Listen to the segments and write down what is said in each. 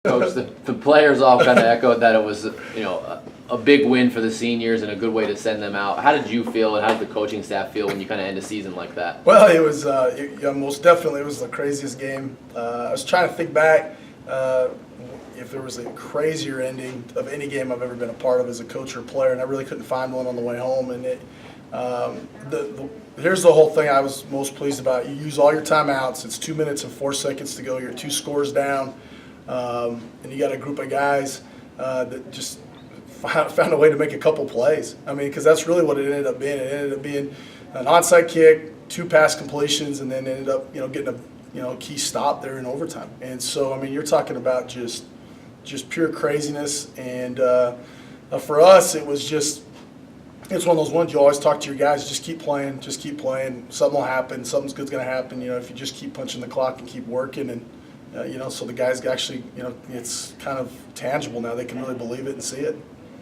Coach, the players all kind of echoed that it was, a big win for the seniors and a good way to send them out. How did you feel, and how did the coaching staff feel when you kind of end a season like that? Well, it was most definitely it was the craziest game. I was trying to think back if there was a crazier ending of any game I've ever been a part of as a coach or player, and I really couldn't find one on the way home. And here's the whole thing I was most pleased about. You use all your timeouts. It's 2 minutes and 4 seconds to go. You're 2 scores down, and you got a group of guys that just found a way to make a couple plays. I mean, because that's really what it ended up being. It ended up being an onside kick, 2 pass completions, and then ended up getting a key stop there in overtime. And so, I mean, you're talking about just pure craziness. And for us, it was just it's one of those ones you always talk to your guys, just keep playing, something will happen, something's good's going to happen, if you just keep punching the clock and keep working. And so the guys actually, it's kind of tangible now. They can really believe it and see it.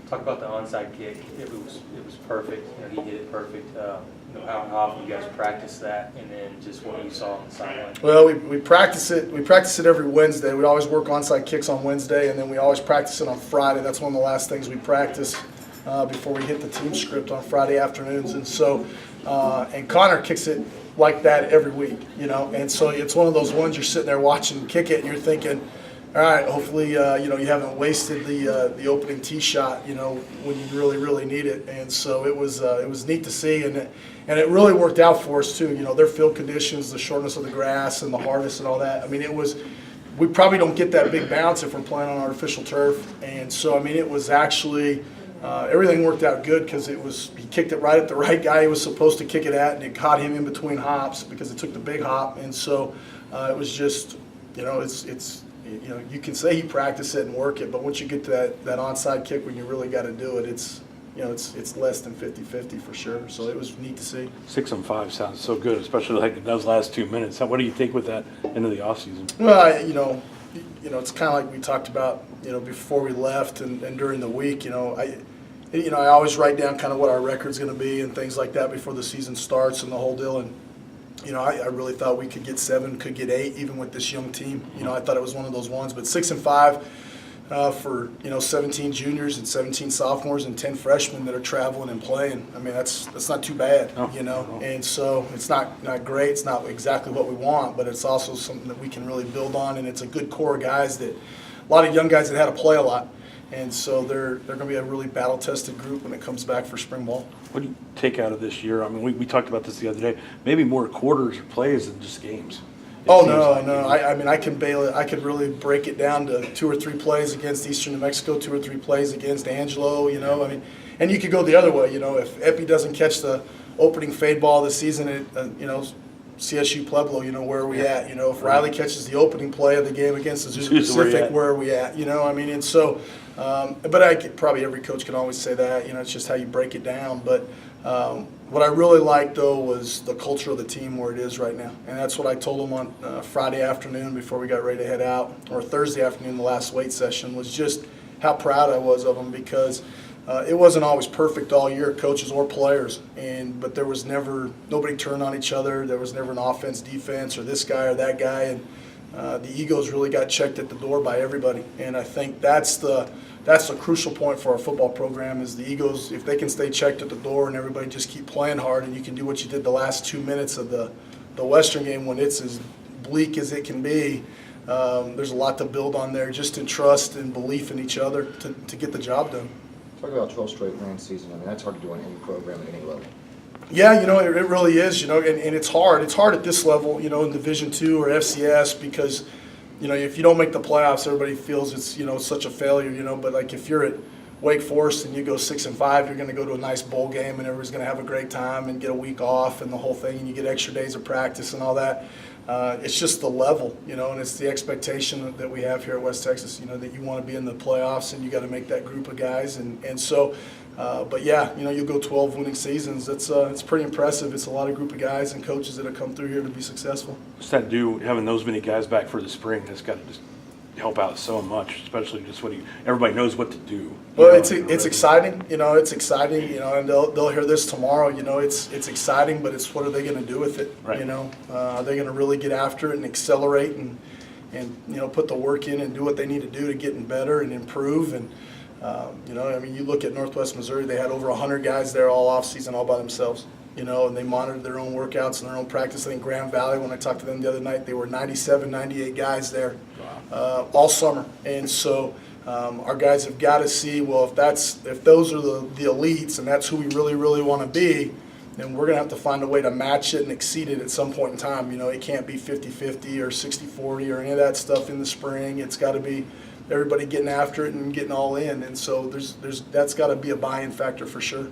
Talk about the onside kick. It was perfect. He hit it perfect. How often you guys practice that, and then just what you saw on the sideline? Well, we practice it. We practice it every Wednesday. We always work onside kicks on Wednesday, and then we always practice it on Friday. That's one of the last things we practice before we hit the team script on Friday afternoons. And so, and Connor kicks it like that every week, And so it's one of those ones you're sitting there watching him kick it, and you're thinking, all right, hopefully, you haven't wasted the opening tee shot, when you really, really need it. And so it was neat to see, and it really worked out for us too. Their field conditions, the shortness of the grass, and the hardness and all that. I mean, we probably don't get that big bounce if we're playing on artificial turf. And so, I mean, it was actually everything worked out good because he kicked it right at the right guy he was supposed to kick it at, and it caught him in between hops because it took the big hop. And so it was just, you can say you practice it and work it, but once you get to that onside kick when you really got to do it, it's less than 50-50 for sure. So it was neat to see. 6 on 5 sounds so good, especially like those last 2 minutes. What do you think with that into the off season? Well, it's kind of like we talked about, before we left and during the week. I always write down kind of what our record's going to be and things like that before the season starts and the whole deal. And I really thought we could get 7, could get 8, even with this young team. I thought it was one of those ones. But 6 and 5 for 17 juniors and 17 sophomores and 10 freshmen that are traveling and playing. I mean, that's not too bad, No. And so it's not great. It's not exactly what we want, but it's also something that we can really build on. And it's a good core of guys a lot of young guys that had to play a lot. And so they're going to be a really battle-tested group when it comes back for spring ball. What do you take out of this year? I mean, we talked about this the other day. Maybe more quarters or plays than just games. No. I mean, I could really break it down to 2 or 3 plays against Eastern New Mexico, 2 or 3 plays against Angelo. I mean, and you could go the other way. If Epi doesn't catch the opening fade ball this season at CSU Pueblo, where are we at? If Riley catches the opening play of the game against Azusa Pacific, where are we at? I mean, and so. But probably every coach can always say that. It's just how you break it down. But what I really liked, though, was the culture of the team where it is right now. And that's what I told them on Friday afternoon before we got ready to head out, or Thursday afternoon, the last weight session, was just how proud I was of them because it wasn't always perfect all year, coaches or players. But there was never – nobody turned on each other. There was never an offense, defense, or this guy or that guy. And the egos really got checked at the door by everybody. And I think that's the crucial point for our football program is the egos, if they can stay checked at the door and everybody just keep playing hard and you can do what you did the last 2 minutes of the Western game when it's as bleak as it can be, there's a lot to build on there just in trust and belief in each other to get the job done. Talk about 12 straight win season. I mean, that's hard to do on any program at any level. Yeah, it really is, and it's hard. It's hard at this level, in Division II or FCS because, if you don't make the playoffs, everybody feels it's, such a failure, but like if you're at Wake Forest and you go 6 and 5, you're going to go to a nice bowl game and everybody's going to have a great time and get a week off and the whole thing, and you get extra days of practice and all that. It's just the level, and it's the expectation that we have here at West Texas, that you want to be in the playoffs and you got to make that group of guys. And so, but yeah, you go 12 winning seasons. It's pretty impressive. It's a lot of group of guys and coaches that have come through here to be successful. What's that do, having those many guys back for the spring? That's got to just help out so much, especially just everybody knows what to do. Well, it's exciting, it's exciting, and they'll hear this tomorrow, it's exciting, but it's what are they going to do with it, right. Are they going to really get after it and accelerate put the work in and do what they need to do to getting better and improve. And I mean, you look at Northwest Missouri, they had over 100 guys there all off season all by themselves. And they monitored their own workouts and their own practice. I think Grand Valley, when I talked to them the other night, they were 97, 98 guys there all summer. And so our guys have got to see, well, if those are the elites and that's who we really, really want to be, then we're going to have to find a way to match it and exceed it at some point in time. It can't be 50-50 or 60-40 or any of that stuff in the spring. It's got to be everybody getting after it and getting all in. And so that's got to be a buy-in factor for sure.